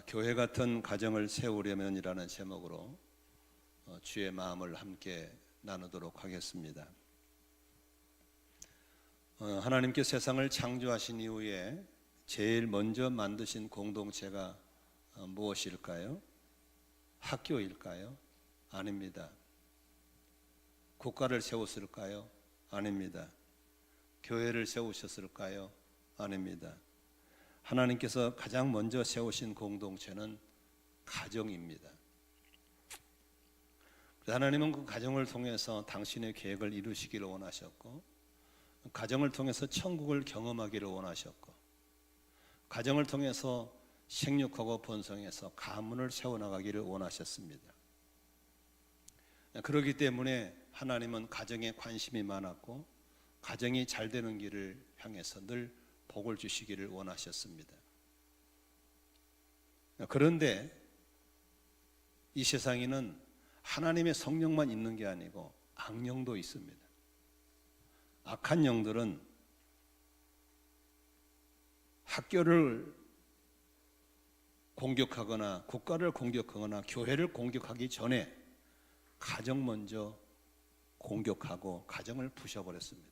교회 같은 가정을 세우려면이라는 제목으로 주의 마음을 함께 나누도록 하겠습니다. 하나님께 세상을 창조하신 이후에 제일 먼저 만드신 공동체가 무엇일까요? 학교일까요? 아닙니다. 국가를 세웠을까요? 아닙니다. 교회를 세우셨을까요? 아닙니다. 하나님께서 가장 먼저 세우신 공동체는 가정입니다. 하나님은 그 가정을 통해서 당신의 계획을 이루시기를 원하셨고, 가정을 통해서 천국을 경험하기를 원하셨고, 가정을 통해서 생육하고 번성해서 가문을 세워나가기를 원하셨습니다. 그렇기 때문에 하나님은 가정에 관심이 많았고, 가정이 잘 되는 길을 향해서 늘 복을 주시기를 원하셨습니다. 그런데 이 세상에는 하나님의 성령만 있는 게 아니고 악령도 있습니다. 악한 영들은 학교를 공격하거나 국가를 공격하거나 교회를 공격하기 전에 가정 먼저 공격하고 가정을 부셔버렸습니다.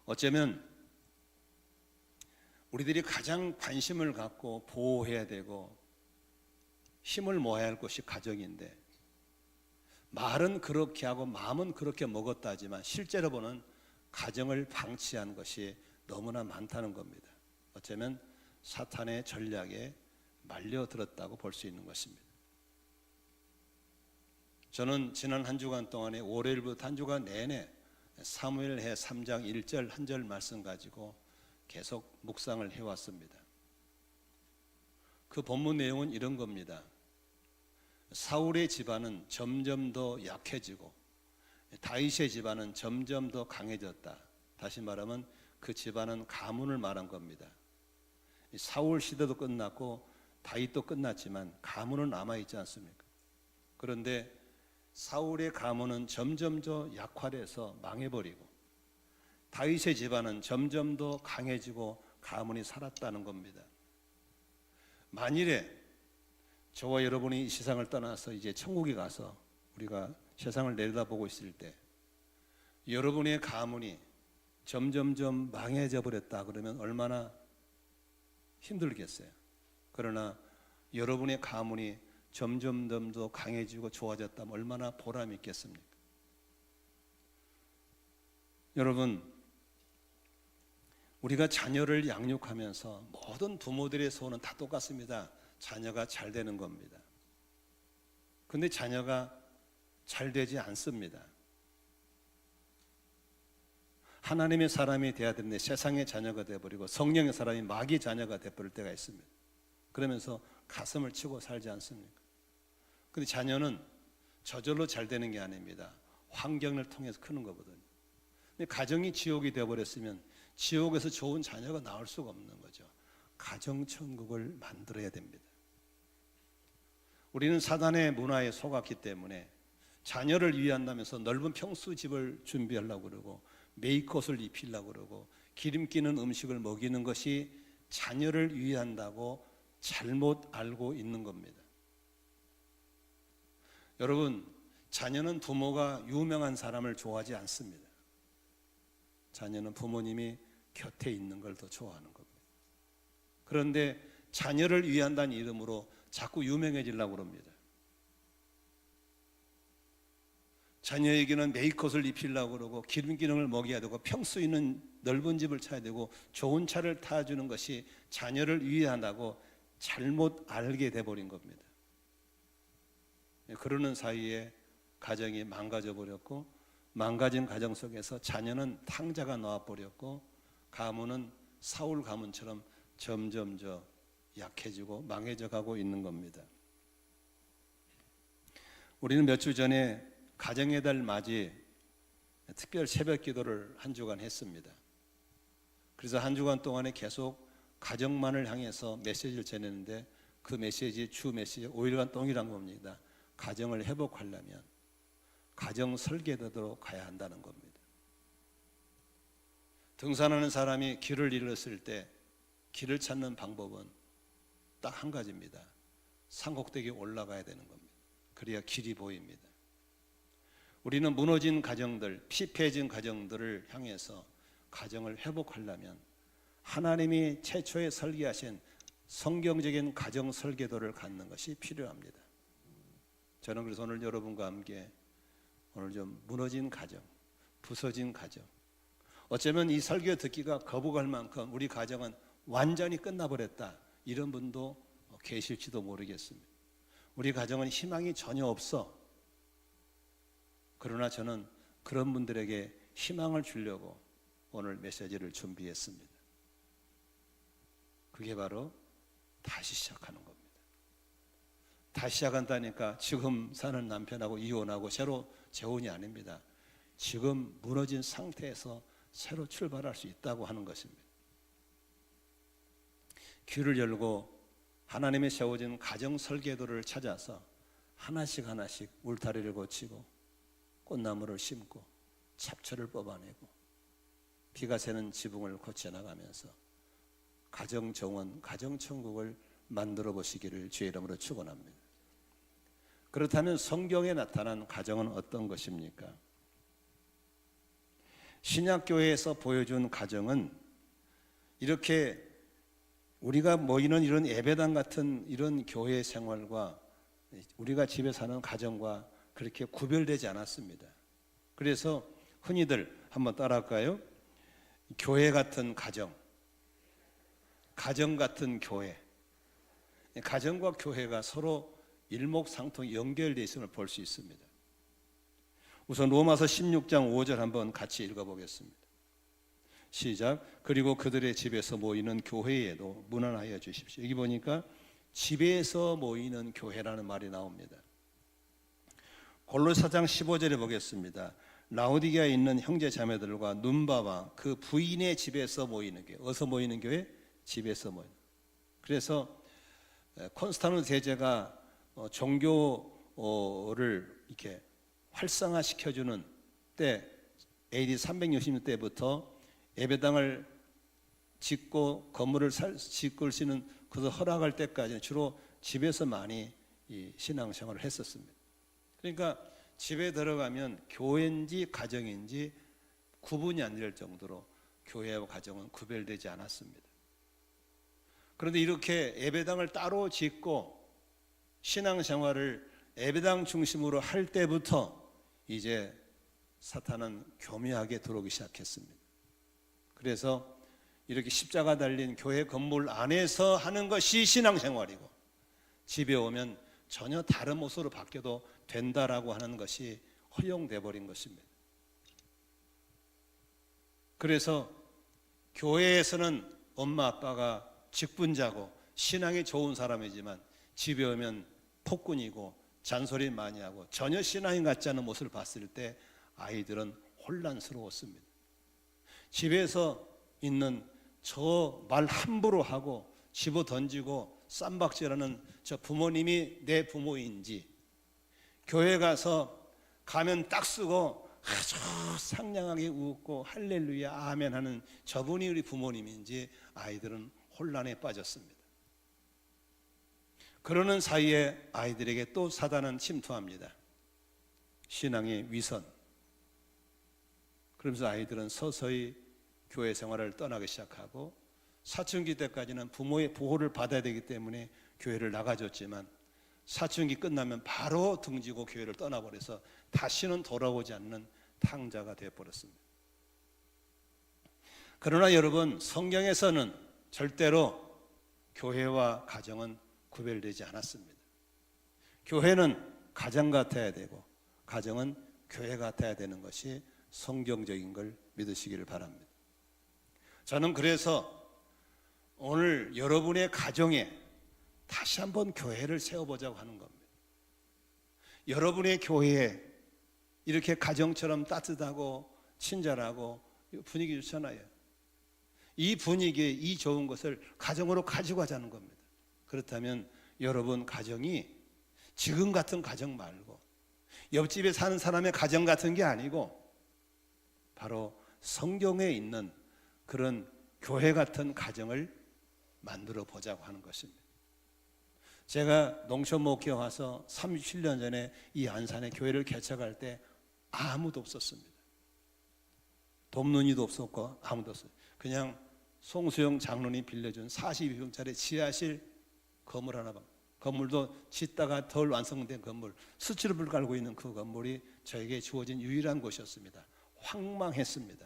어쩌면 우리들이 가장 관심을 갖고 보호해야 되고 힘을 모아야 할 것이 가정인데, 말은 그렇게 하고 마음은 그렇게 먹었다 하지만 실제로 보는 가정을 방치한 것이 너무나 많다는 겁니다. 어쩌면 사탄의 전략에 말려들었다고 볼 수 있는 것입니다. 저는 지난 한 주간 동안에 월요일부터 한 주간 내내 사무엘해 3장 1절 한 절 말씀 가지고 계속 묵상을 해왔습니다. 그 본문 내용은 이런 겁니다. 사울의 집안은 점점 더 약해지고 다윗의 집안은 점점 더 강해졌다. 다시 말하면 그 집안은 가문을 말한 겁니다. 사울 시대도 끝났고 다윗도 끝났지만 가문은 남아있지 않습니까? 그런데 사울의 가문은 점점 더 약화돼서 망해버리고, 다윗의 집안은 점점 더 강해지고 가문이 살았다는 겁니다. 만일에 저와 여러분이 이 세상을 떠나서 이제 천국에 가서 우리가 세상을 내려다보고 있을 때 여러분의 가문이 점점점 망해져 버렸다 그러면 얼마나 힘들겠어요. 그러나 여러분의 가문이 점점 더 강해지고 좋아졌다면 얼마나 보람이 있겠습니까? 여러분, 우리가 자녀를 양육하면서 모든 부모들의 소원은 다 똑같습니다. 자녀가 잘 되는 겁니다. 그런데 자녀가 잘 되지 않습니다. 하나님의 사람이 돼야 되는데 세상의 자녀가 되어버리고 성령의 사람이 마귀의 자녀가 되어버릴 때가 있습니다. 그러면서 가슴을 치고 살지 않습니까? 그런데 자녀는 저절로 잘 되는 게 아닙니다. 환경을 통해서 크는 거거든요. 근데 가정이 지옥이 되어버렸으면 지옥에서 좋은 자녀가 나올 수가 없는 거죠. 가정천국을 만들어야 됩니다. 우리는 사단의 문화에 속았기 때문에 자녀를 위한다면서 넓은 평수집을 준비하려고 그러고 메이크업을 입히려고 그러고 기름기는 음식을 먹이는 것이 자녀를 위한다고 잘못 알고 있는 겁니다. 여러분, 자녀는 부모가 유명한 사람을 좋아하지 않습니다. 자녀는 부모님이 곁에 있는 걸 더 좋아하는 겁니다. 그런데 자녀를 위한다는 이름으로 자꾸 유명해지려고 합니다. 자녀에게는 메이크업을 입히려고 그러고 기름기능을 먹여야 되고 평수 있는 넓은 집을 차야 되고 좋은 차를 타주는 것이 자녀를 위한다고 잘못 알게 돼버린 겁니다. 그러는 사이에 가정이 망가져 버렸고, 망가진 가정 속에서 자녀는 탕자가 나와버렸고, 가문은 사울 가문처럼 점점 약해지고 망해져 가고 있는 겁니다. 우리는 몇 주 전에 가정의 달 맞이 특별 새벽 기도를 한 주간 했습니다. 그래서 한 주간 동안에 계속 가정만을 향해서 메시지를 전했는데, 그 메시지, 주 메시지 5일간 동일한 겁니다. 가정을 회복하려면 가정 설계도로 가야 한다는 겁니다. 등산하는 사람이 길을 잃었을 때 길을 찾는 방법은 딱 한 가지입니다. 산꼭대기에 올라가야 되는 겁니다. 그래야 길이 보입니다. 우리는 무너진 가정들, 피폐해진 가정들을 향해서 가정을 회복하려면 하나님이 최초에 설계하신 성경적인 가정 설계도를 갖는 것이 필요합니다. 저는 그래서 오늘 여러분과 함께 오늘 좀 무너진 가정, 부서진 가정, 어쩌면 이 설교 듣기가 거부갈 만큼 우리 가정은 완전히 끝나버렸다, 이런 분도 계실지도 모르겠습니다. 우리 가정은 희망이 전혀 없어. 그러나 저는 그런 분들에게 희망을 주려고 오늘 메시지를 준비했습니다. 그게 바로 다시 시작하는 겁니다. 다시 시작한다니까 지금 사는 남편하고 이혼하고 새로 재혼이 아닙니다. 지금 무너진 상태에서 새로 출발할 수 있다고 하는 것입니다. 귀를 열고 하나님의 세워진 가정 설계도를 찾아서 하나씩 하나씩 울타리를 고치고 꽃나무를 심고 잡초를 뽑아내고 비가 새는 지붕을 고쳐나가면서 가정 정원, 가정 천국을 만들어 보시기를 주의 이름으로 축원합니다. 그렇다면 성경에 나타난 가정은 어떤 것입니까? 신약교회에서 보여준 가정은 이렇게 우리가 모이는 이런 예배당 같은 이런 교회 생활과 우리가 집에 사는 가정과 그렇게 구별되지 않았습니다. 그래서 흔히들 한번 따라할까요? 교회 같은 가정, 가정 같은 교회. 가정과 교회가 서로 일목상통 연결되어 있음을 볼 수 있습니다. 우선 로마서 16장 5절 한번 같이 읽어보겠습니다. 시작. 그리고 그들의 집에서 모이는 교회에도 문안하여 주십시오. 여기 보니까 집에서 모이는 교회라는 말이 나옵니다. 골로새서 4장 15절에 보겠습니다. 라오디게아에 있는 형제 자매들과 눈바와 그 부인의 집에서 모이는 교회. 어디서 모이는 교회? 집에서 모이는. 그래서 콘스탄티누스 대제가 종교를 이렇게 활성화시켜주는 때 AD 360년대부터 예배당을 짓고 건물을 짓고 수 있는 그것을 허락할 때까지는 주로 집에서 많이 이 신앙생활을 했었습니다. 그러니까 집에 들어가면 교회인지 가정인지 구분이 안 될 정도로 교회와 가정은 구별되지 않았습니다. 그런데 이렇게 예배당을 따로 짓고 신앙생활을 예배당 중심으로 할 때부터 이제 사탄은 교묘하게 들어오기 시작했습니다. 그래서 이렇게 십자가 달린 교회 건물 안에서 하는 것이 신앙생활이고 집에 오면 전혀 다른 모습으로 바뀌어도 된다라고 하는 것이 허용돼 버린 것입니다. 그래서 교회에서는 엄마 아빠가 직분자고 신앙이 좋은 사람이지만 집에 오면 폭군이고 잔소리 많이 하고 전혀 신앙인 같지 않은 모습을 봤을 때 아이들은 혼란스러웠습니다. 집에서 있는 저 말 함부로 하고 집어 던지고 쌈박질하는 저 부모님이 내 부모인지, 교회 가서 가면 딱 쓰고 아주 상냥하게 웃고 할렐루야 아멘 하는 저분이 우리 부모님인지 아이들은 혼란에 빠졌습니다. 그러는 사이에 아이들에게 또 사단은 침투합니다. 신앙의 위선. 그러면서 아이들은 서서히 교회 생활을 떠나기 시작하고 사춘기 때까지는 부모의 보호를 받아야 되기 때문에 교회를 나가줬지만 사춘기 끝나면 바로 등지고 교회를 떠나버려서 다시는 돌아오지 않는 탕자가 되어버렸습니다. 그러나 여러분, 성경에서는 절대로 교회와 가정은 구별되지 않았습니다. 교회는 가정 같아야 되고 가정은 교회 같아야 되는 것이 성경적인 걸 믿으시기를 바랍니다. 저는 그래서 오늘 여러분의 가정에 다시 한번 교회를 세워보자고 하는 겁니다. 여러분의 교회에 이렇게 가정처럼 따뜻하고 친절하고 분위기 좋잖아요. 이 분위기에 이 좋은 것을 가정으로 가지고 가자는 겁니다. 그렇다면 여러분 가정이 지금 같은 가정 말고 옆집에 사는 사람의 가정 같은 게 아니고 바로 성경에 있는 그런 교회 같은 가정을 만들어 보자고 하는 것입니다. 제가 농촌 목회에 와서 37년 전에 이 안산에 교회를 개척할 때 아무도 없었습니다. 돕는 이도 없었고 아무도 없었어요. 그냥 송수영 장로님 빌려준 42평짜리 지하실 건물 하나 봐. 건물도 짓다가 덜 완성된 건물, 스치르불 깔고 있는 그 건물이 저에게 주어진 유일한 곳이었습니다. 황망했습니다.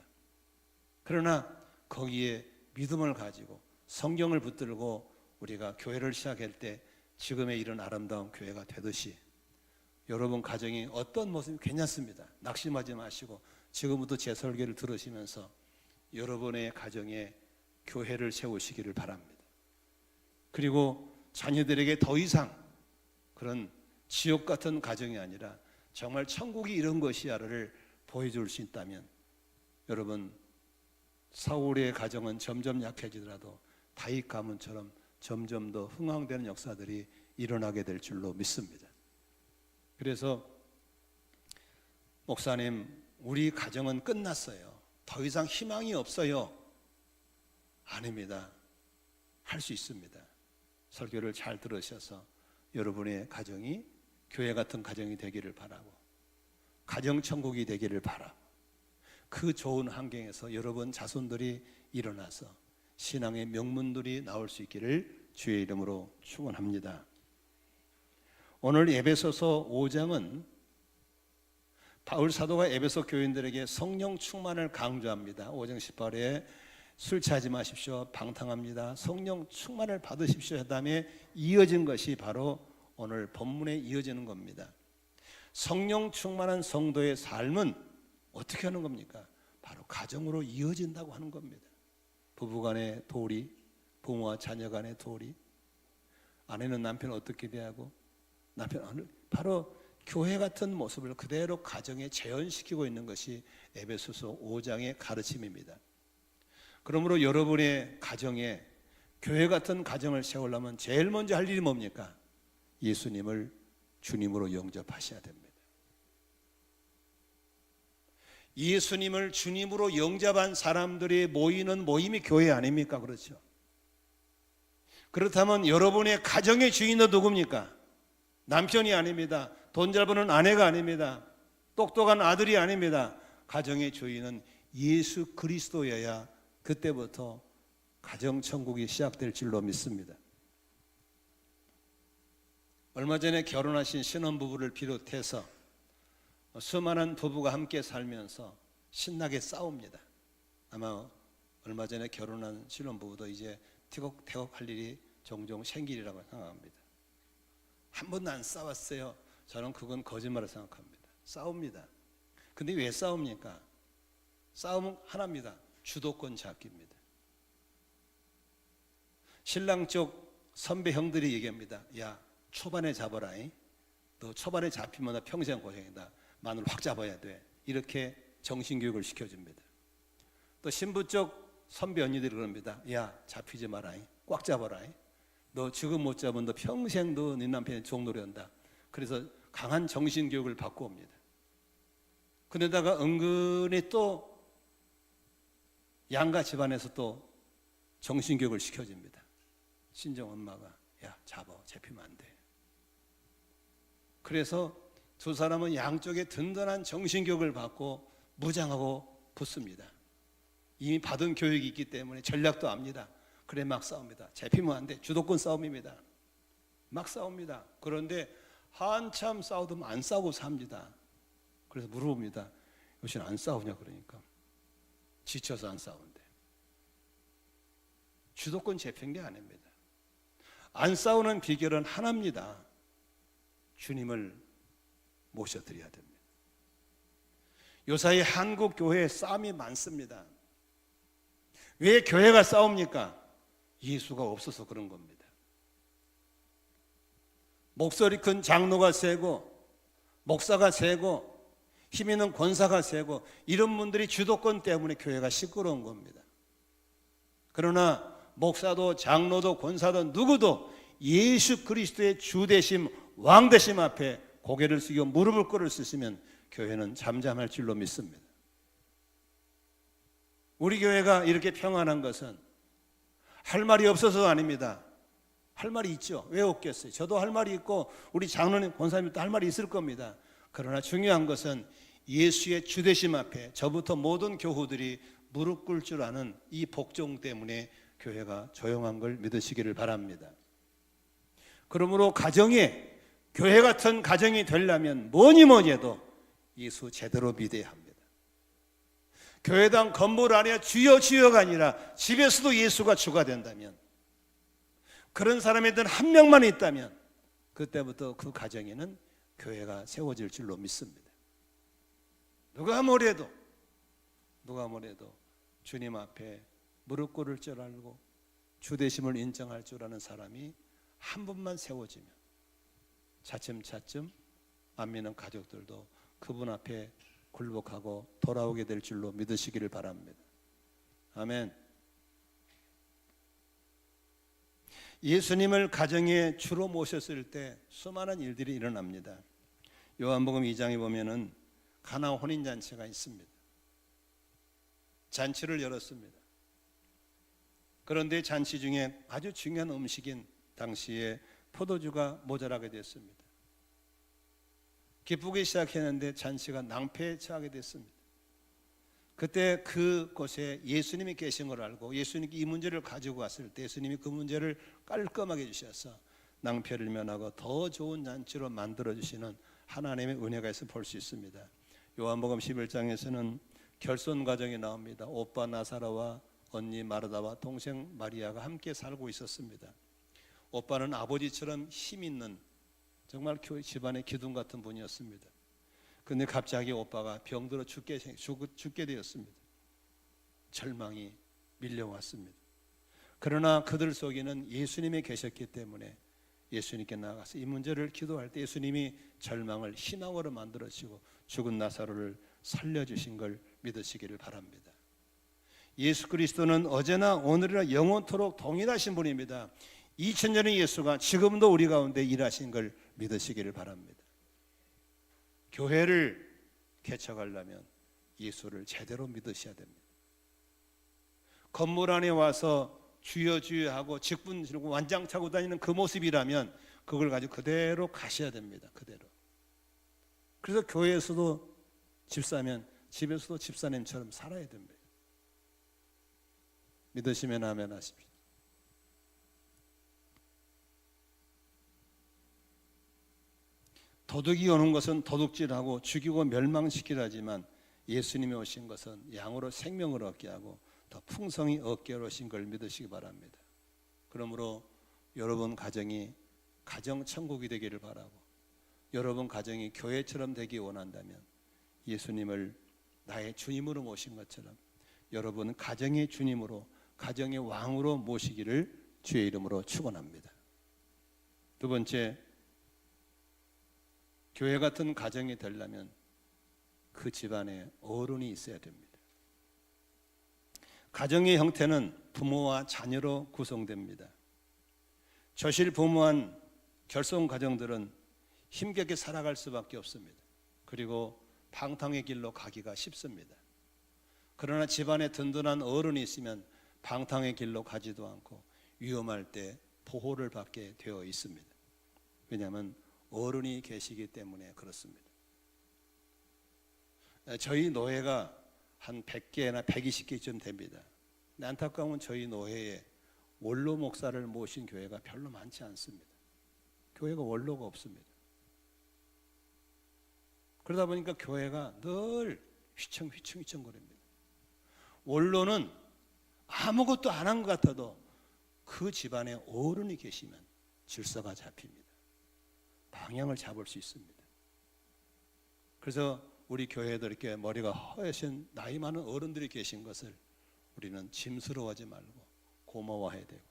그러나 거기에 믿음을 가지고 성경을 붙들고 우리가 교회를 시작할 때 지금의 이런 아름다운 교회가 되듯이 여러분 가정이 어떤 모습이 괜찮습니다. 낙심하지 마시고 지금부터 제 설교를 들으시면서 여러분의 가정에 교회를 세우시기를 바랍니다. 그리고 자녀들에게 더 이상 그런 지옥 같은 가정이 아니라 정말 천국이 이런 것이야를 보여줄 수 있다면 여러분 사울의 가정은 점점 약해지더라도 다윗 가문처럼 점점 더 흥황되는 역사들이 일어나게 될 줄로 믿습니다. 그래서 목사님, 우리 가정은 끝났어요. 더 이상 희망이 없어요. 아닙니다. 할 수 있습니다. 설교를 잘 들으셔서 여러분의 가정이 교회 같은 가정이 되기를 바라고 가정천국이 되기를 바라고 그 좋은 환경에서 여러분 자손들이 일어나서 신앙의 명문들이 나올 수 있기를 주의 이름으로 축원합니다. 오늘 에베소서 5장은 바울 사도가 에베소 교인들에게 성령 충만을 강조합니다. 5장 18에 술 취하지 마십시오. 방탕합니다. 성령 충만을 받으십시오. 그 다음에 이어진 것이 바로 오늘 본문에 이어지는 겁니다. 성령 충만한 성도의 삶은 어떻게 하는 겁니까? 바로 가정으로 이어진다고 하는 겁니다. 부부간의 도리, 부모와 자녀간의 도리, 아내는 남편을 어떻게 대하고 남편 바로 교회 같은 모습을 그대로 가정에 재현시키고 있는 것이 에베소서 5장의 가르침입니다. 그러므로 여러분의 가정에 교회 같은 가정을 세우려면 제일 먼저 할 일이 뭡니까? 예수님을 주님으로 영접하셔야 됩니다. 예수님을 주님으로 영접한 사람들이 모이는 모임이 교회 아닙니까? 그렇죠? 그렇다면 여러분의 가정의 주인은 누굽니까? 남편이 아닙니다. 돈 잘 버는 아내가 아닙니다. 똑똑한 아들이 아닙니다. 가정의 주인은 예수 그리스도여야 그때부터 가정천국이 시작될 줄로 믿습니다. 얼마 전에 결혼하신 신혼부부를 비롯해서 수많은 부부가 함께 살면서 신나게 싸웁니다. 아마 얼마 전에 결혼한 신혼부부도 이제 티격태격 할 일이 종종 생기리라고 생각합니다. 한 번도 안 싸웠어요. 저는 그건 거짓말을 생각합니다. 싸웁니다. 근데 왜 싸웁니까? 싸움은 하나입니다. 주도권 잡기입니다. 신랑 쪽 선배 형들이 얘기합니다. 야, 초반에 잡아라. 너 초반에 잡히면 나 평생 고생이다. 마늘 확 잡아야 돼. 이렇게 정신교육을 시켜줍니다. 또 신부 쪽 선배 언니들이 그럽니다. 야, 잡히지 마라. 꽉 잡아라. 너 지금 못 잡으면 너 평생 너 네 남편이 종놀이 한다. 그래서 강한 정신교육을 받고 옵니다. 그러다가 은근히 또 양가 집안에서 또 정신교육을 시켜줍니다. 친정 엄마가 야, 잡히면 안 돼. 그래서 두 사람은 양쪽에 든든한 정신교육을 받고 무장하고 붙습니다. 이미 받은 교육이 있기 때문에 전략도 압니다. 그래 막 싸웁니다. 잡히면 안 돼. 주도권 싸움입니다. 막 싸웁니다. 그런데 한참 싸우더니 안 싸우고 삽니다. 그래서 물어봅니다. 요새는 안 싸우냐 그러니까 지쳐서 안 싸운대. 주도권 잡힌 게 아닙니다. 안 싸우는 비결은 하나입니다. 주님을 모셔드려야 됩니다. 요사이 한국 교회에 싸움이 많습니다. 왜 교회가 싸웁니까? 예수가 없어서 그런 겁니다. 목소리 큰 장로가 세고 목사가 세고 힘 있는 권사가 세고 이런 분들이 주도권 때문에 교회가 시끄러운 겁니다. 그러나 목사도 장로도 권사도 누구도 예수 그리스도의 주되심 왕되심 앞에 고개를 숙이고 무릎을 꿇을 수 있으면 교회는 잠잠할 줄로 믿습니다. 우리 교회가 이렇게 평안한 것은 할 말이 없어서도 아닙니다. 할 말이 있죠. 왜 없겠어요? 저도 할 말이 있고 우리 장로님, 권사님도 할 말이 있을 겁니다. 그러나 중요한 것은 예수의 주되심 앞에 저부터 모든 교우들이 무릎 꿇을 줄 아는 이 복종 때문에 교회가 조용한 걸 믿으시기를 바랍니다. 그러므로 가정에, 교회 같은 가정이 되려면 뭐니 해도 예수 제대로 믿어야 합니다. 교회당 건물 안에 주여 주여가 아니라 집에서도 예수가 주가 된다면, 그런 사람이든 한 명만 있다면 그때부터 그 가정에는 교회가 세워질 줄로 믿습니다. 누가 뭐래도 주님 앞에 무릎 꿇을 줄 알고 주되심을 인정할 줄 아는 사람이 한 분만 세워지면 차츰차츰 안 믿는 가족들도 그분 앞에 굴복하고 돌아오게 될 줄로 믿으시기를 바랍니다. 아멘. 예수님을 가정에 주로 모셨을 때 수많은 일들이 일어납니다. 요한복음 2장에 보면은 가나 혼인잔치가 있습니다. 잔치를 열었습니다. 그런데 잔치 중에 아주 중요한 음식인 당시에 포도주가 모자라게 됐습니다. 기쁘게 시작했는데 잔치가 낭패에 처하게 됐습니다. 그때 그곳에 예수님이 계신 걸 알고 예수님께 이 문제를 가지고 왔을 때 예수님이 그 문제를 깔끔하게 주셔서 낭패를 면하고 더 좋은 잔치로 만들어주시는 하나님의 은혜가 있어 볼 수 있습니다. 요한복음 11장에서는 결손 가정이 나옵니다. 오빠 나사로와 언니 마르다와 동생 마리아가 함께 살고 있었습니다. 오빠는 아버지처럼 힘 있는 정말 교회 집안의 기둥 같은 분이었습니다. 그런데 갑자기 오빠가 병들어 죽게 되었습니다. 절망이 밀려왔습니다. 그러나 그들 속에는 예수님이 계셨기 때문에 예수님께 나가서 이 문제를 기도할 때 예수님이 절망을 희망으로 만들어주시고 죽은 나사로를 살려주신 걸 믿으시기를 바랍니다. 예수 그리스도는 어제나 오늘이나 영원토록 동일하신 분입니다. 2000년의 예수가 지금도 우리 가운데 일하신 걸 믿으시기를 바랍니다. 교회를 개척하려면 예수를 제대로 믿으셔야 됩니다. 건물 안에 와서 주여 주여 하고 직분 지르고 완장 차고 다니는 그 모습이라면 그걸 가지고 그대로 가셔야 됩니다. 그대로. 그래서 교회에서도 집사면 집에서도 집사님처럼 살아야 됩니다. 믿으시면 아멘 하십시오. 도둑이 오는 것은 도둑질하고 죽이고 멸망시키려 하지만 예수님이 오신 것은 양으로 생명을 얻게 하고 더 풍성히 얻게 오신 걸 믿으시기 바랍니다. 그러므로 여러분 가정이 가정 천국이 되기를 바라고 여러분 가정이 교회처럼 되기 원한다면 예수님을 나의 주님으로 모신 것처럼 여러분 가정의 주님으로 가정의 왕으로 모시기를 주의 이름으로 축원합니다. 두 번째, 교회 같은 가정이 되려면 그 집안에 어른이 있어야 됩니다. 가정의 형태는 부모와 자녀로 구성됩니다. 저실부모한 결손 가정들은 힘겹게 살아갈 수밖에 없습니다. 그리고 방탕의 길로 가기가 쉽습니다. 그러나 집안에 든든한 어른이 있으면 방탕의 길로 가지도 않고 위험할 때 보호를 받게 되어 있습니다. 왜냐하면 어른이 계시기 때문에 그렇습니다. 저희 노회가 한 100개나 120개쯤 됩니다. 근데 안타까운 저희 노회에 원로 목사를 모신 교회가 별로 많지 않습니다. 교회가 원로가 없습니다. 그러다 보니까 교회가 늘 휘청휘청거립니다. 원로는 아무것도 안 한 것 같아도 그 집안에 어른이 계시면 질서가 잡힙니다. 방향을 잡을 수 있습니다. 그래서 우리 교회도 이렇게 머리가 허여신 나이 많은 어른들이 계신 것을 우리는 짐스러워하지 말고 고마워해야 되고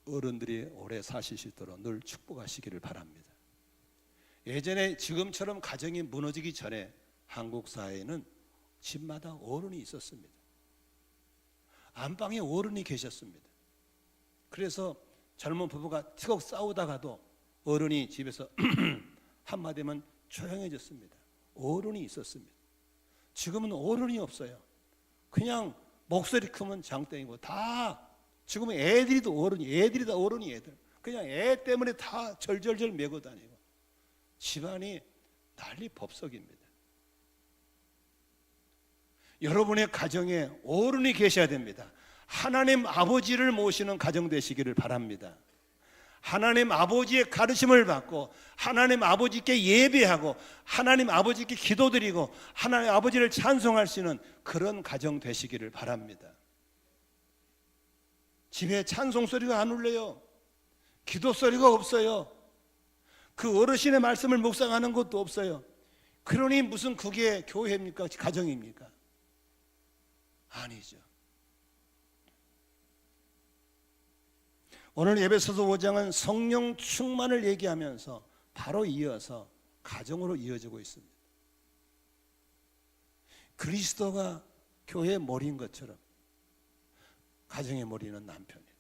어른들이 오래 사실 수 있도록 늘 축복하시기를 바랍니다. 예전에 지금처럼 가정이 무너지기 전에 한국 사회에는 집마다 어른이 있었습니다. 안방에 어른이 계셨습니다. 그래서 젊은 부부가 티격태격 싸우다가도 어른이 집에서 한마디면 조용해졌습니다. 어른이 있었습니다. 지금은 어른이 없어요. 그냥 목소리 크면 장땡이고 다 지금은 애들이 다 어른이 애들. 그냥 애 때문에 다 절절절 메고 다니고 집안이 난리 법석입니다. 여러분의 가정에 어른이 계셔야 됩니다. 하나님 아버지를 모시는 가정 되시기를 바랍니다. 하나님 아버지의 가르침을 받고 하나님 아버지께 예배하고 하나님 아버지께 기도드리고 하나님 아버지를 찬송할 수 있는 그런 가정 되시기를 바랍니다. 집에 찬송 소리가 안 울려요. 기도 소리가 없어요. 그 어르신의 말씀을 묵상하는 것도 없어요. 그러니 무슨 그게 교회입니까? 가정입니까? 아니죠. 오늘 에베소서 5장은 성령 충만을 얘기하면서 바로 이어서 가정으로 이어지고 있습니다. 그리스도가 교회의 머리인 것처럼 가정의 머리는 남편이다.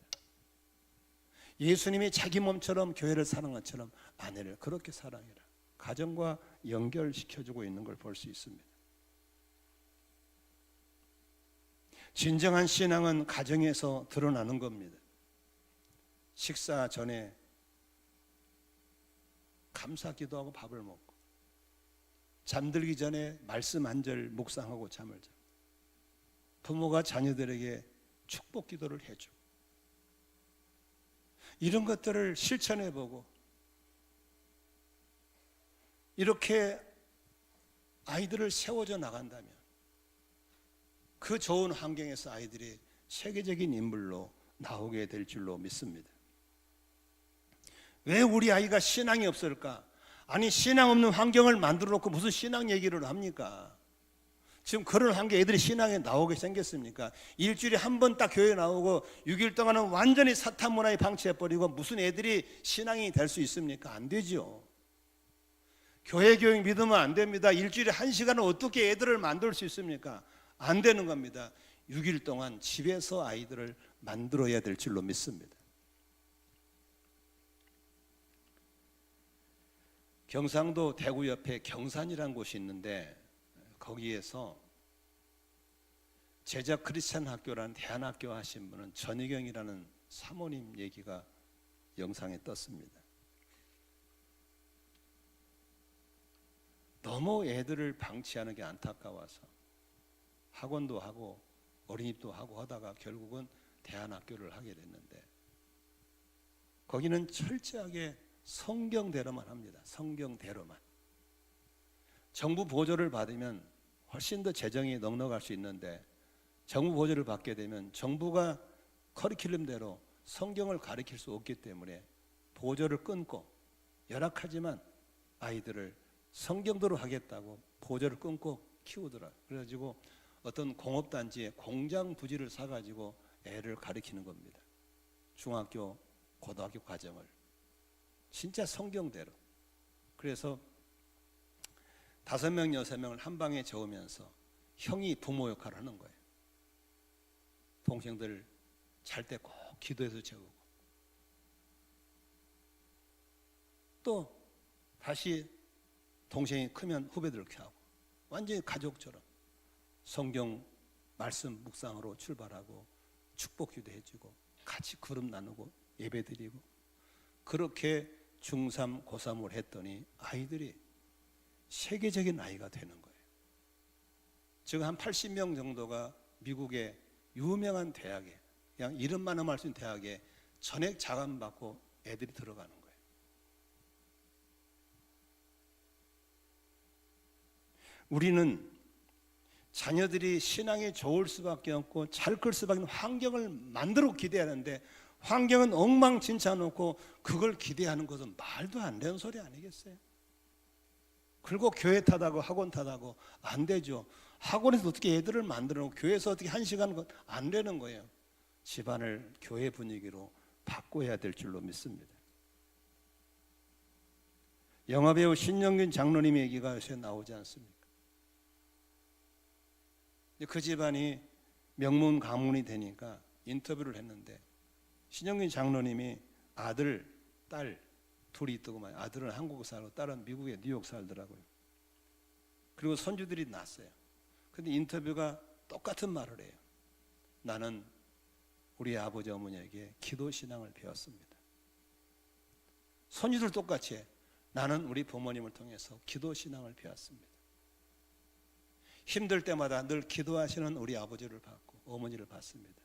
예수님이 자기 몸처럼 교회를 사랑한 것처럼 아내를 그렇게 사랑해라. 가정과 연결시켜주고 있는 걸 볼 수 있습니다. 진정한 신앙은 가정에서 드러나는 겁니다. 식사 전에 감사 기도하고 밥을 먹고 잠들기 전에 말씀 한 절 묵상하고 잠을 자고 부모가 자녀들에게 축복 기도를 해주고 이런 것들을 실천해보고 이렇게 아이들을 세워져 나간다면 그 좋은 환경에서 아이들이 세계적인 인물로 나오게 될 줄로 믿습니다. 왜 우리 아이가 신앙이 없을까? 아니 신앙 없는 환경을 만들어 놓고 무슨 신앙 얘기를 합니까? 지금 그런 환경 애들이 신앙에 나오게 생겼습니까? 일주일에 한 번 딱 교회 나오고 6일 동안은 완전히 사탄 문화에 방치해버리고 무슨 애들이 신앙이 될 수 있습니까? 안 되죠. 교회 교육 믿으면 안 됩니다. 일주일에 1시간은 어떻게 애들을 만들 수 있습니까? 안 되는 겁니다. 6일 동안 집에서 아이들을 만들어야 될 줄로 믿습니다. 경상도 대구 옆에 경산이라는 곳이 있는데 거기에서 제자 크리스찬 학교라는 대안학교 하신 분은 전희경이라는 사모님 얘기가 영상에 떴습니다. 너무 애들을 방치하는 게 안타까워서 학원도 하고 어린이집도 하고 하다가 결국은 대안학교를 하게 됐는데 거기는 철저하게 성경대로만 합니다. 성경대로만. 정부 보조를 받으면 훨씬 더 재정이 넉넉할 수 있는데 정부 보조를 받게 되면 정부가 커리큘럼대로 성경을 가르칠 수 없기 때문에 보조를 끊고 열악하지만 아이들을 성경대로 하겠다고 보조를 끊고 키우더라. 그래가지고 어떤 공업단지에 공장 부지를 사가지고 애를 가르치는 겁니다. 중학교, 고등학교 과정을 진짜 성경대로. 그래서 5명, 6명을 한 방에 재우면서 형이 부모 역할을 하는 거예요. 동생들 잘 때 꼭 기도해서 재우고 또 다시 동생이 크면 후배들 이렇게 하고 완전히 가족처럼 성경 말씀 묵상으로 출발하고 축복 기도해주고 같이 그룹 나누고 예배드리고 그렇게 중3, 고3을 했더니 아이들이 세계적인 아이가 되는 거예요. 지금 한 80명 정도가 미국의 유명한 대학에 그냥 이름만 할 수 있는 대학에 전액 자금받고 애들이 들어가는 거예요. 우리는 자녀들이 신앙이 좋을 수밖에 없고 잘 클 수밖에 없는 환경을 만들어 기대하는데 환경은 엉망진창 놓고 그걸 기대하는 것은 말도 안 되는 소리 아니겠어요? 그리고 교회 탓하고 학원 탓하고 안 되죠. 학원에서 어떻게 애들을 만들어 놓고 교회에서 어떻게 1시간 안 되는 거예요. 집안을 교회 분위기로 바꿔야 될 줄로 믿습니다. 영화배우 신영균 장로님 얘기가 요새 나오지 않습니까? 그 집안이 명문 가문이 되니까 인터뷰를 했는데 신영균 장로님이 아들, 딸 둘이 있더구만. 아들은 한국 살고 딸은 미국에 뉴욕 살더라고요. 그리고 손주들이 낳았어요. 근데 인터뷰가 똑같은 말을 해요. 나는 우리 아버지 어머니에게 기도 신앙을 배웠습니다. 손주들 똑같이 나는 우리 부모님을 통해서 기도 신앙을 배웠습니다. 힘들 때마다 늘 기도하시는 우리 아버지를 봤고 어머니를 봤습니다.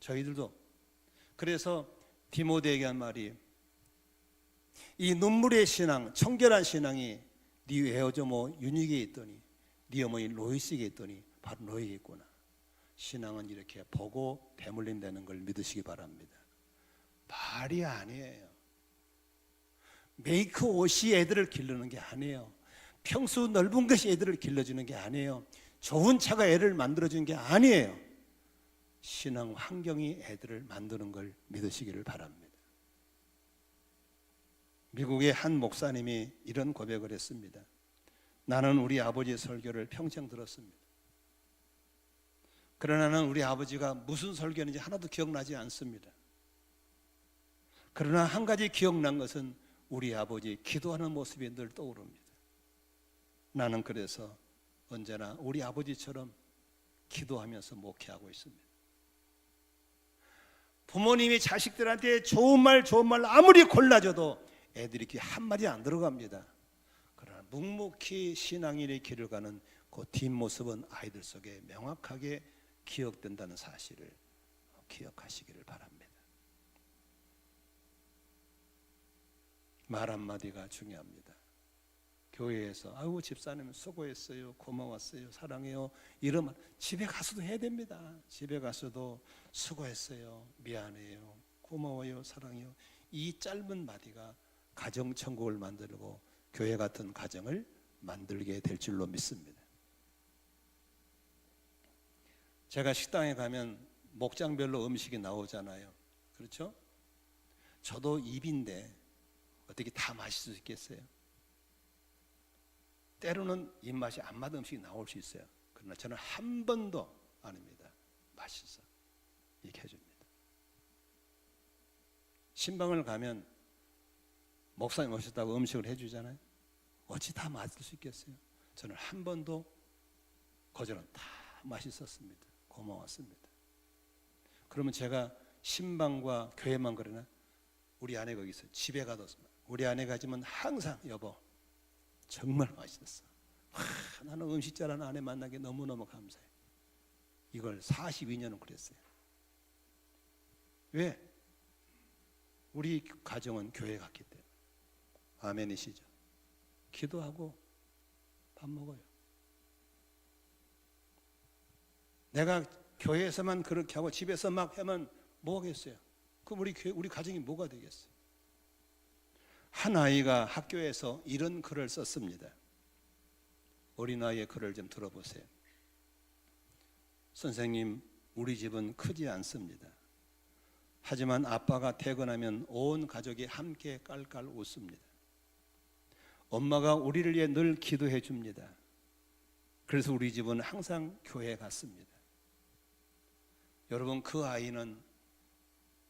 저희들도. 그래서 디모데에게 한 말이, 이 눈물의 신앙, 청결한 신앙이 네 외조모 유니게 있더니 네 어머니 로이스에게 있더니 바로 너에게 있구나. 신앙은 이렇게 보고 대물림되는 걸 믿으시기 바랍니다. 말이 아니에요. 메이크 옷이 애들을 기르는 게 아니에요. 평수 넓은 것이 애들을 길러주는 게 아니에요. 좋은 차가 애를 만들어주는 게 아니에요. 신앙 환경이 애들을 만드는 걸 믿으시기를 바랍니다. 미국의 한 목사님이 이런 고백을 했습니다. 나는 우리 아버지의 설교를 평생 들었습니다. 그러나 나는 우리 아버지가 무슨 설교했는지 하나도 기억나지 않습니다. 그러나 한 가지 기억난 것은 우리 아버지 기도하는 모습이 늘 떠오릅니다. 나는 그래서 언제나 우리 아버지처럼 기도하면서 목회하고 있습니다. 부모님이 자식들한테 좋은 말 아무리 골라줘도 애들이 귀 한마디 안 들어갑니다. 그러나 묵묵히 신앙인의 길을 가는 그 뒷모습은 아이들 속에 명확하게 기억된다는 사실을 기억하시기를 바랍니다. 말 한마디가 중요합니다. 교회에서 아이고 집사님 수고했어요, 고마웠어요, 사랑해요, 이런 말 집에 가서도 해야 됩니다. 집에 가서도 수고했어요, 미안해요, 고마워요, 사랑해요. 이 짧은 마디가 가정천국을 만들고 교회 같은 가정을 만들게 될 줄로 믿습니다. 제가 식당에 가면 목장별로 음식이 나오잖아요. 그렇죠? 저도 입인데 어떻게 다 마실 수 있겠어요? 때로는 입맛이 안 맞는 음식이 나올 수 있어요. 그러나 저는 한 번도 안 합니다. 맛있어 이렇게 해줍니다. 신방을 가면 목사님 오셨다고 음식을 해주잖아요. 어찌 다 맛있을 수 있겠어요? 저는 한 번도 거절은 다 맛있었습니다. 고마웠습니다. 그러면 제가 신방과 교회만 그러나 우리 아내가 거기 있어요. 집에 가도 우리 아내가 하지만 항상 여보 정말 맛있었어. 나는 음식 잘하는 아내 만나기 너무너무 감사해. 이걸 42년은 그랬어요. 왜? 우리 가정은 교회 갔기 때문에. 아멘이시죠? 기도하고 밥 먹어요. 내가 교회에서만 그렇게 하고 집에서 막 하면 뭐 하겠어요? 그럼 우리 가정이 뭐가 되겠어요? 한 아이가 학교에서 이런 글을 썼습니다. 어린아이의 글을 좀 들어보세요. 선생님, 우리 집은 크지 않습니다. 하지만 아빠가 퇴근하면 온 가족이 함께 깔깔 웃습니다. 엄마가 우리를 위해 늘 기도해 줍니다. 그래서 우리 집은 항상 교회에 갔습니다. 여러분, 그 아이는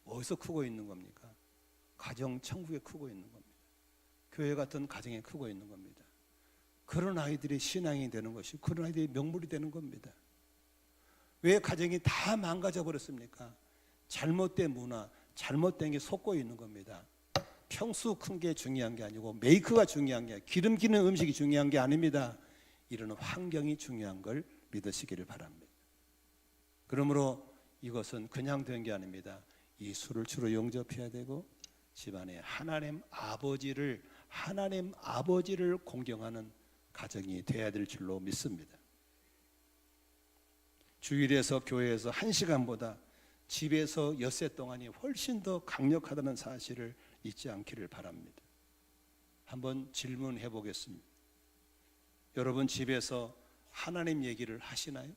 어디서 크고 있는 겁니까? 가정 천국에 크고 있는 겁니다. 교회 같은 가정에 크고 있는 겁니다. 그런 아이들이 신앙이 되는 것이, 그런 아이들이 명물이 되는 겁니다. 왜 가정이 다 망가져 버렸습니까? 잘못된 문화, 잘못된 게 솟고 있는 겁니다. 평수 큰 게 중요한 게 아니고 메이크가 중요한 게, 기름기는 음식이 중요한 게 아닙니다. 이런 환경이 중요한 걸 믿으시기를 바랍니다. 그러므로 이것은 그냥 된 게 아닙니다. 이 술을 주로 영접해야 되고 집안에 하나님 아버지를 공경하는 가정이 되어야 될 줄로 믿습니다. 주일에서 교회에서 1시간보다 집에서 엿새 동안이 훨씬 더 강력하다는 사실을 잊지 않기를 바랍니다. 한번 질문해 보겠습니다. 여러분 집에서 하나님 얘기를 하시나요?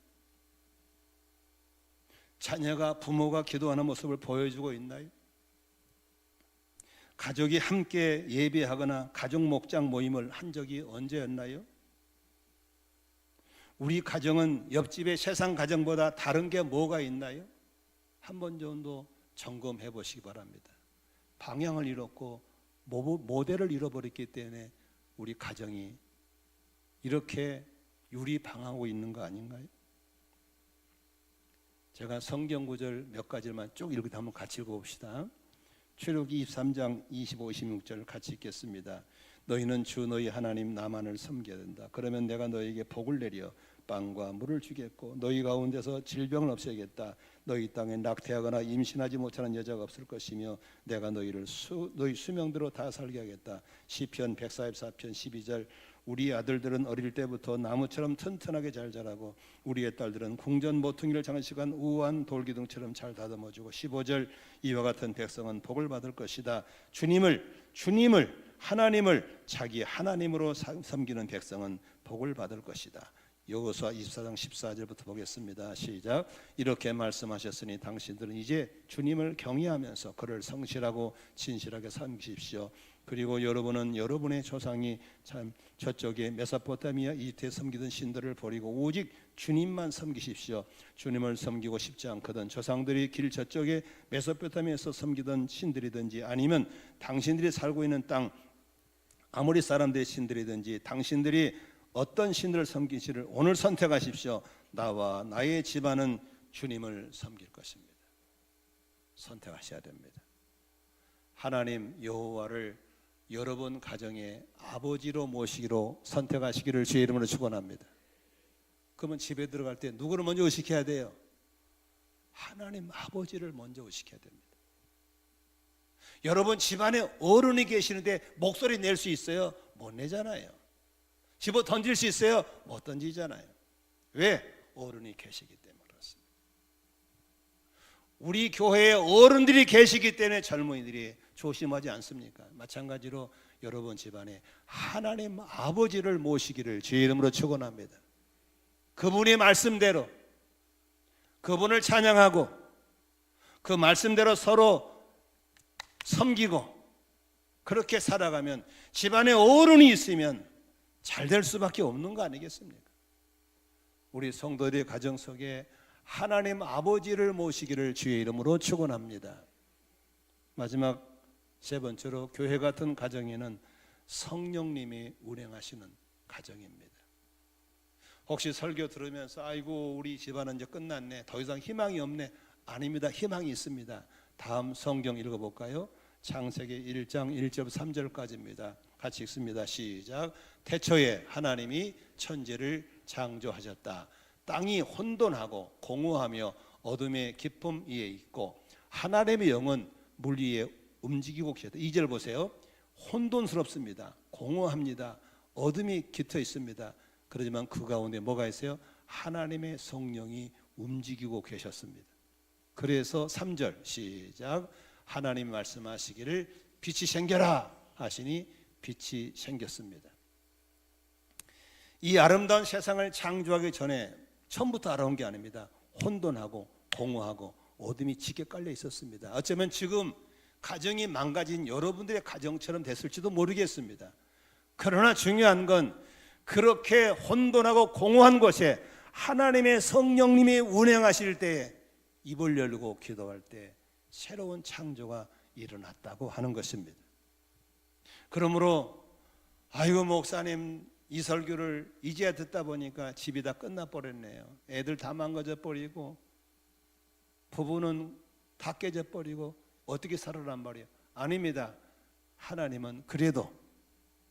자녀가 부모가 기도하는 모습을 보여주고 있나요? 가족이 함께 예배하거나 가족 목장 모임을 한 적이 언제였나요? 우리 가정은 옆집의 세상 가정보다 다른 게 뭐가 있나요? 한 번 정도 점검해 보시기 바랍니다. 방향을 잃었고 모델을 잃어버렸기 때문에 우리 가정이 이렇게 유리방황하고 있는 거 아닌가요? 제가 성경 구절 몇 가지만 쭉 읽고 한번 같이 읽어봅시다. 출애굽기 23장 25, 26절 같이 읽겠습니다. 너희는 주 너희 하나님 나만을 섬겨야 된다. 그러면 내가 너희에게 복을 내려 빵과 물을 주겠고 너희 가운데서 질병을 없애겠다. 너희 땅에 낙태하거나 임신하지 못하는 여자가 없을 것이며 내가 너희를 너희 수명대로 다 살게 하겠다. 시편 144편 12절 우리 아들들은 어릴 때부터 나무처럼 튼튼하게 잘 자라고 우리의 딸들은 궁전 모퉁이를 장식한 우아한 돌기둥처럼 잘 다듬어주고 15절 이와 같은 백성은 복을 받을 것이다. 주님을 하나님을 자기 하나님으로 섬기는 백성은 복을 받을 것이다. 여호수아 24장 14절부터 보겠습니다. 시작. 이렇게 말씀하셨으니 당신들은 이제 주님을 경외하면서 그를 성실하고 진실하게 섬기십시오. 그리고 여러분은 여러분의 조상이 참 저쪽에 메소포타미아 이집트에 섬기던 신들을 버리고 오직 주님만 섬기십시오. 주님을 섬기고 싶지 않거든 조상들이 길 저쪽에 메소포타미아에서 섬기던 신들이든지 아니면 당신들이 살고 있는 땅 아모리 사람들의 신들이든지 당신들이 어떤 신들을 섬기시를 오늘 선택하십시오. 나와 나의 집안은 주님을 섬길 것입니다. 선택하셔야 됩니다. 하나님 여호와를 여러분 가정의 아버지로 모시기로 선택하시기를 주의 이름으로 축원합니다. 그러면 집에 들어갈 때 누구를 먼저 의식해야 돼요? 하나님 아버지를 먼저 의식해야 됩니다. 여러분 집안에 어른이 계시는데 목소리 낼 수 있어요? 못 내잖아요. 집어 던질 수 있어요? 못 던지잖아요. 왜? 어른이 계시기 때문에 그렇습니다. 우리 교회에 어른들이 계시기 때문에 젊은이들이 조심하지 않습니까? 마찬가지로 여러분 집안에 하나님 아버지를 모시기를 주의 이름으로 축원합니다. 그분의 말씀대로 그분을 찬양하고 그 말씀대로 서로 섬기고 그렇게 살아가면 집안에 어른이 있으면 잘 될 수밖에 없는 거 아니겠습니까? 우리 성도들의 가정 속에 하나님 아버지를 모시기를 주의 이름으로 축원합니다. 마지막 세 번째로 교회 같은 가정에는 성령님이 운행하시는 가정입니다. 혹시 설교 들으면서 아이고 우리 집안은 이제 끝났네, 더 이상 희망이 없네. 아닙니다. 희망이 있습니다. 다음 성경 읽어볼까요? 창세기 1장 1절 3절까지입니다. 같이 읽습니다. 시작. 태초에 하나님이 천지를 창조하셨다. 땅이 혼돈하고 공허하며 어둠의 깊음 위에 있고 하나님의 영은 물 위에 움직이고 계셨다. 2절 보세요. 혼돈스럽습니다. 공허합니다. 어둠이 깃터 있습니다. 그렇지만 그 가운데 뭐가 있어요? 하나님의 성령이 움직이고 계셨습니다. 그래서 3절 시작. 하나님 말씀하시기를 빛이 생겨라 하시니 빛이 생겼습니다. 이 아름다운 세상을 창조하기 전에 처음부터 알아온 게 아닙니다. 혼돈하고 공허하고 어둠이 짙게 깔려 있었습니다. 어쩌면 지금 가정이 망가진 여러분들의 가정처럼 됐을지도 모르겠습니다. 그러나 중요한 건 그렇게 혼돈하고 공허한 곳에 하나님의 성령님이 운행하실 때에 입을 열고 기도할 때 새로운 창조가 일어났다고 하는 것입니다. 그러므로 아이고 목사님 이 설교를 이제야 듣다 보니까 집이 다 끝나버렸네요. 애들 다 망가져 버리고 부부는 다 깨져 버리고 어떻게 살아란 말이에요? 아닙니다. 하나님은 그래도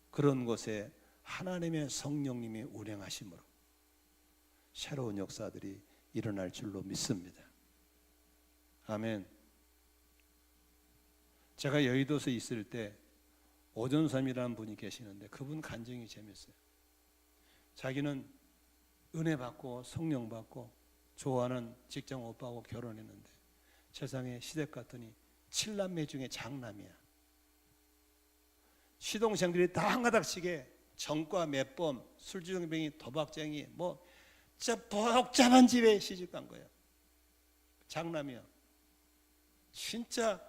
그런 곳에 하나님의 성령님이 운행하심으로 새로운 역사들이 일어날 줄로 믿습니다. 아멘. 제가 여의도에 있을 때 오전삼이라는 분이 계시는데 그분 간증이 재밌어요. 자기는 은혜 받고 성령 받고 좋아하는 직장 오빠하고 결혼했는데 세상에 시댁 갔더니 7남매 중에 장남이야. 시동생들이 다 한 가닥씩에 전과 매범, 술주정뱅이, 도박쟁이 뭐 진짜 복잡한 집에 시집간 거예요. 장남이요. 진짜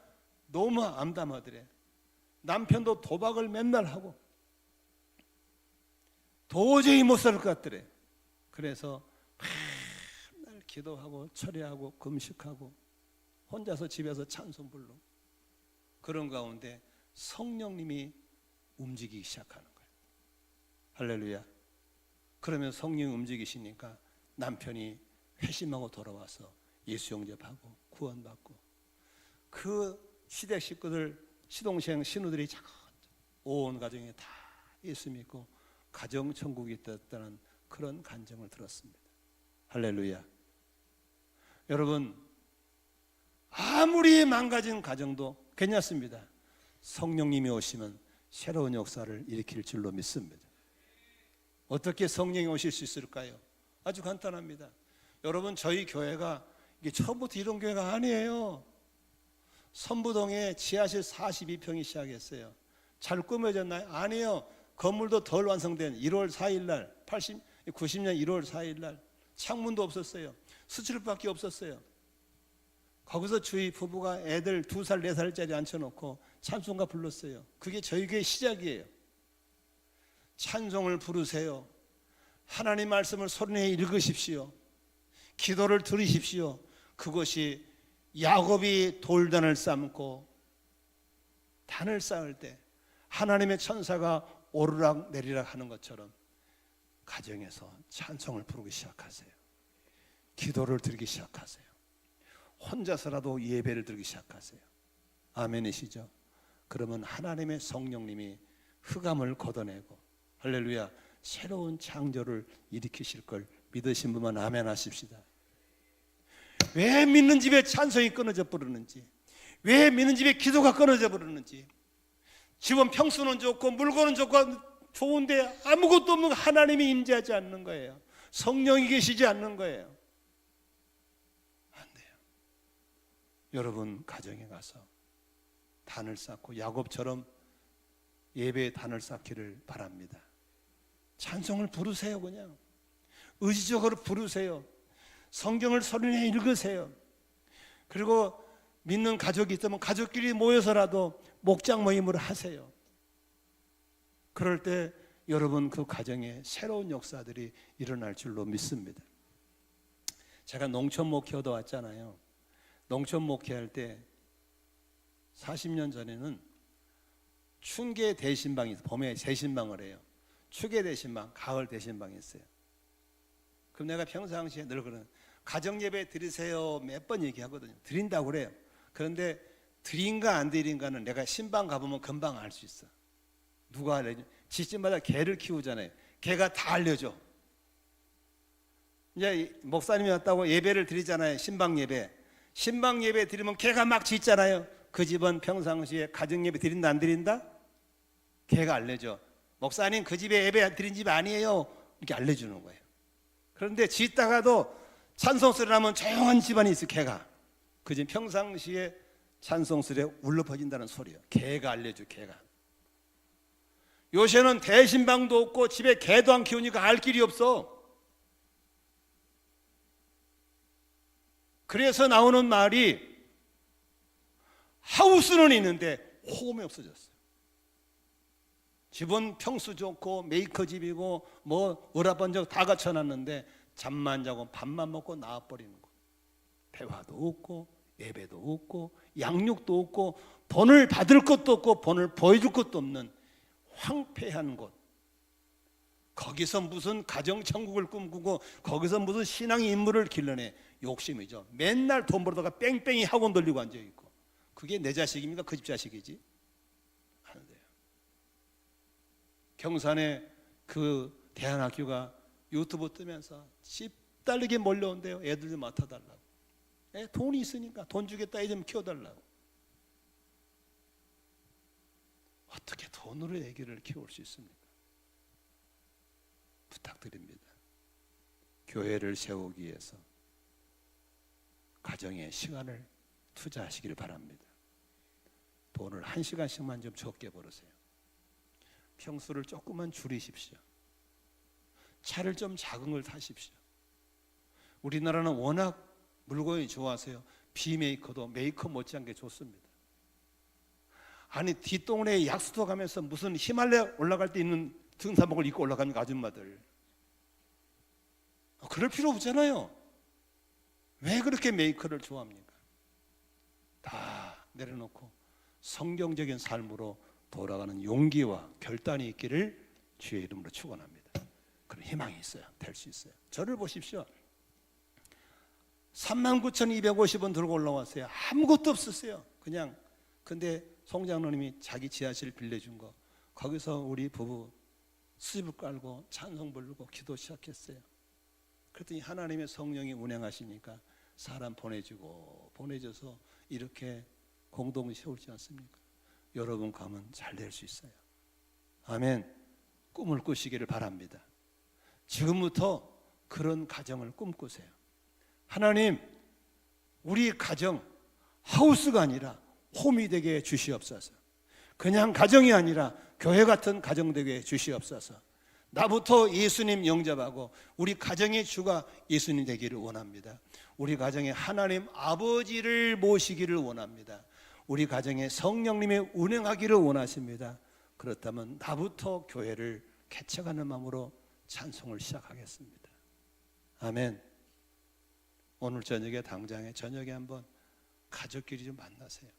너무 암담하더래. 남편도 도박을 맨날 하고 도저히 못 살 것 같더래. 그래서 맨날 기도하고 철회하고 금식하고 혼자서 집에서 찬송 불러. 그런 가운데 성령님이 움직이기 시작하는 거예요. 할렐루야. 그러면 성령이 움직이시니까 남편이 회심하고 돌아와서 예수 영접하고 구원받고, 그 시댁 식구들, 시동생 신우들이 온 가정에 다 예수 믿고 가정 천국이 있다는 그런 간증을 들었습니다. 할렐루야. 여러분, 아무리 망가진 가정도 괜찮습니다. 성령님이 오시면 새로운 역사를 일으킬 줄로 믿습니다. 어떻게 성령이 오실 수 있을까요? 아주 간단합니다. 여러분, 저희 교회가 이게 처음부터 이런 교회가 아니에요. 선부동에 지하실 42평이 시작했어요. 잘 꾸며졌나요? 아니에요. 건물도 덜 완성된 1월 4일 날, 90년 1월 4일 날 창문도 없었어요. 수출밖에 없었어요. 거기서 주위 부부가 애들 2살, 4살짜리 앉혀놓고 찬송가 불렀어요. 그게 저희 교회 시작이에요. 찬송을 부르세요. 하나님 말씀을 소리내 읽으십시오. 기도를 들으십시오. 그것이 야곱이 돌단을 쌓고 단을 쌓을 때 하나님의 천사가 오르락 내리락 하는 것처럼 가정에서 찬송을 부르기 시작하세요. 기도를 드리기 시작하세요. 혼자서라도 예배를 드리기 시작하세요. 아멘이시죠? 그러면 하나님의 성령님이 흑암을 걷어내고 할렐루야, 새로운 창조를 일으키실 걸 믿으신 분만 아멘 하십시다. 왜 믿는 집에 찬송이 끊어져 버리는지, 왜 믿는 집에 기도가 끊어져 버리는지, 집은 평수는 좋고 물건은 좋고 좋은데 아무것도 없는 하나님이 임재하지 않는 거예요. 성령이 계시지 않는 거예요. 안 돼요. 여러분 가정에 가서 단을 쌓고 야곱처럼 예배의 단을 쌓기를 바랍니다. 찬송을 부르세요. 그냥 의지적으로 부르세요. 성경을 소리내 읽으세요. 그리고 믿는 가족이 있다면 가족끼리 모여서라도 목장 모임을 하세요. 그럴 때 여러분 그 가정에 새로운 역사들이 일어날 줄로 믿습니다. 제가 농촌 목회하다 왔잖아요. 농촌 목회할 때 40년 전에는 춘계 대신방이 있어요. 봄에 대신방을 해요. 추계 대신방, 가을 대신방이 있어요. 그럼 내가 평상시에 늘 그러는 가정예배 드리세요 몇 번 얘기하거든요. 드린다고 그래요. 그런데 드린가 안 드린가는 내가 신방 가보면 금방 알 수 있어. 누가 알려줘? 집집마다 개를 키우잖아요. 개가 다 알려줘. 이제 목사님이 왔다고 예배를 드리잖아요. 신방 예배. 신방 예배 드리면 개가 막 짖잖아요. 그 집은 평상시에 가정 예배 드린다 안 드린다? 개가 알려줘. 목사님 그 집에 예배 드린 집 아니에요. 이렇게 알려주는 거예요. 그런데 짖다가도 찬송 소리 나면 조용한 집안이 있어. 개가 그 집 평상시에 찬송 소리에 울려 퍼진다는 소리예요. 개가 알려줘. 개가. 요새는 대신방도 없고 집에 개도 안 키우니까 알 길이 없어. 그래서 나오는 말이 하우스는 있는데 홈이 없어졌어요. 집은 평수 좋고 메이커 집이고 뭐 오라번쩍 다 갖춰놨는데 잠만 자고 밥만 먹고 나와버리는 거. 대화도 없고 예배도 없고 양육도 없고 본을 받을 것도 없고 본을 보여줄 것도 없는 황폐한 곳. 거기서 무슨 가정천국을 꿈꾸고 거기서 무슨 신앙의 인물을 길러내. 욕심이죠. 맨날 돈 벌다가 뺑뺑이 학원 돌리고 앉아있고. 그게 내 자식입니까? 그 집 자식이지? 안 돼요. 경산에 그 대한학교가 유튜브 뜨면서 집 딸리게 몰려온대요. 애들 좀 맡아달라고. 돈이 있으니까 돈 주겠다. 애 좀 키워달라고. 어떻게 돈으로 애기를 키울 수 있습니까? 부탁드립니다. 교회를 세우기 위해서 가정에 시간을 투자하시기를 바랍니다. 돈을 1시간씩만 좀 적게 벌으세요. 평수를 조금만 줄이십시오. 차를 좀 작은 걸 타십시오. 우리나라는 워낙 물건이 좋아서요. 비메이커도 메이커 못지않게 좋습니다. 아니 뒷동네에 약수도 가면서 무슨 히말라야 올라갈 때 있는 등산복을 입고 올라가는 아줌마들. 그럴 필요 없잖아요. 왜 그렇게 메이커를 좋아합니까? 다 내려놓고 성경적인 삶으로 돌아가는 용기와 결단이 있기를 주의 이름으로 축원합니다. 그런 희망이 있어요. 될 수 있어요. 저를 보십시오. 39,250원 들고 올라왔어요. 아무것도 없었어요. 그냥. 근데 송장로님이 자기 지하실 빌려준 거, 거기서 우리 부부 수집을 깔고 찬송 부르고 기도 시작했어요. 그랬더니 하나님의 성령이 운행하시니까 사람 보내줘서 이렇게 공동을 세우지 않습니까? 여러분 가면 잘 될 수 있어요. 아멘. 꿈을 꾸시기를 바랍니다. 지금부터 그런 가정을 꿈꾸세요. 하나님, 우리 가정 하우스가 아니라 홈이 되게 주시옵소서. 그냥 가정이 아니라 교회 같은 가정 되게 주시옵소서. 나부터 예수님 영접하고 우리 가정의 주가 예수님 되기를 원합니다. 우리 가정에 하나님 아버지를 모시기를 원합니다. 우리 가정에 성령님의 운행하기를 원하십니다. 그렇다면 나부터 교회를 개척하는 마음으로 찬송을 시작하겠습니다. 아멘. 오늘 저녁에 당장에 저녁에 한번 가족끼리 좀 만나세요.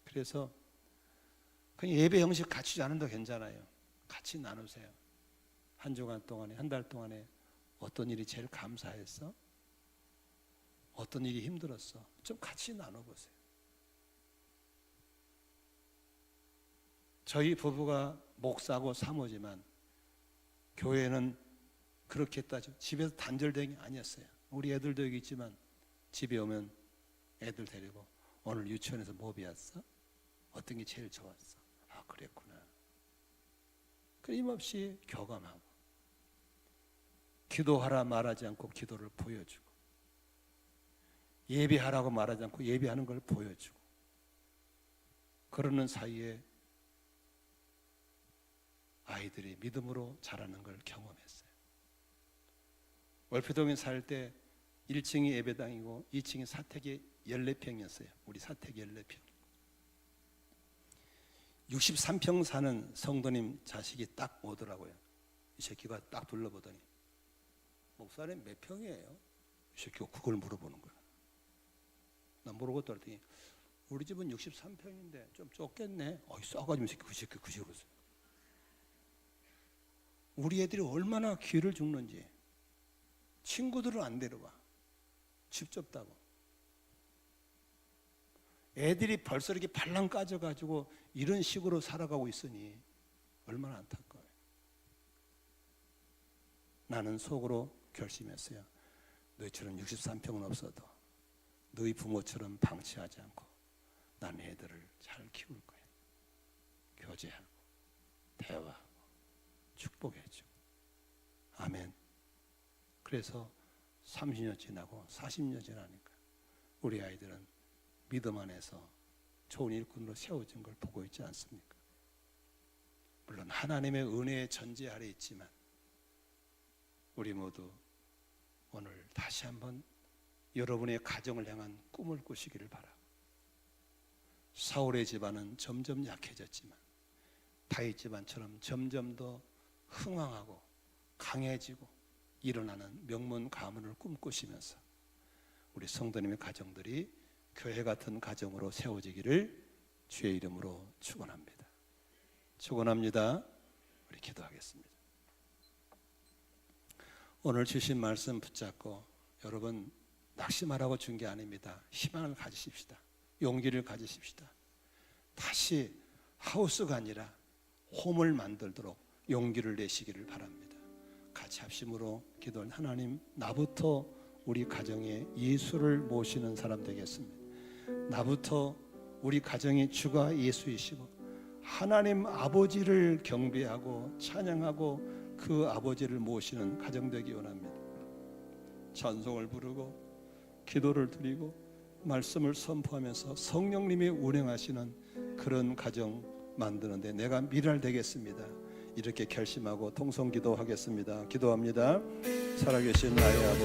그래서 그냥 예배 형식 갖추지 않아도 괜찮아요. 같이 나누세요. 한 주간 동안에, 한 달 동안에 어떤 일이 제일 감사했어? 어떤 일이 힘들었어? 좀 같이 나눠보세요. 저희 부부가 목사고 사모지만 교회는 그렇게 따져 집에서 단절된 게 아니었어요. 우리 애들도 여기 있지만 집에 오면 애들 데리고 오늘 유치원에서 뭐 배웠어? 어떤 게 제일 좋았어? 아, 그랬구나. 끊임없이 교감하고 기도하라 말하지 않고 기도를 보여주고 예배하라고 말하지 않고 예배하는 걸 보여주고 그러는 사이에 아이들이 믿음으로 자라는 걸 경험했어요. 월표동에 살 때 1층이 예배당이고 2층이 사택이 14평이었어요. 우리 사택이 14평. 63평 사는 성도님 자식이 딱 오더라고요. 이 새끼가 딱 둘러보더니 목사님 몇 평이에요? 이 새끼가 그걸 물어보는 거야. 나 모르고 떨었더니 우리 집은 63평인데 좀 좁겠네. 싸가지고 그 새끼 그 식으로 했어요. 우리 애들이 얼마나 기회를 죽는지. 친구들을 안 데려와. 집 좁다고. 애들이 벌써 이렇게 발랑 까져가지고 이런 식으로 살아가고 있으니 얼마나 안타까워요. 나는 속으로 결심했어요. 너희처럼 63평은 없어도 너희 부모처럼 방치하지 않고 난 애들을 잘 키울 거야. 교제하고 대화하고 축복해주고. 아멘. 그래서 30년 지나고 40년 지나니까 우리 아이들은 믿음 안에서 좋은 일꾼으로 세워진 걸 보고 있지 않습니까? 물론 하나님의 은혜의 전제 아래 있지만 우리 모두 오늘 다시 한번 여러분의 가정을 향한 꿈을 꾸시기를 바라고, 사울의 집안은 점점 약해졌지만 다윗 집안처럼 점점 더 흥왕하고 강해지고 일어나는 명문 가문을 꿈꾸시면서 우리 성도님의 가정들이 교회 같은 가정으로 세워지기를 주의 이름으로 축원합니다. 축원합니다. 우리 기도하겠습니다. 오늘 주신 말씀 붙잡고 여러분 낙심하라고 준 게 아닙니다. 희망을 가지십시다. 용기를 가지십시다. 다시 하우스가 아니라 홈을 만들도록 용기를 내시기를 바랍니다. 같이 합심으로 기도할 하나님, 나부터 우리 가정에 예수를 모시는 사람 되겠습니다. 나부터 우리 가정의 주가 예수이시고 하나님 아버지를 경배하고 찬양하고 그 아버지를 모시는 가정 되기 원합니다. 찬송을 부르고 기도를 드리고 말씀을 선포하면서 성령님이 운행하시는 그런 가정 만드는데 내가 미랄 되겠습니다. 이렇게 결심하고 통성기도하겠습니다. 기도합니다. 살아계신 나의 아버지,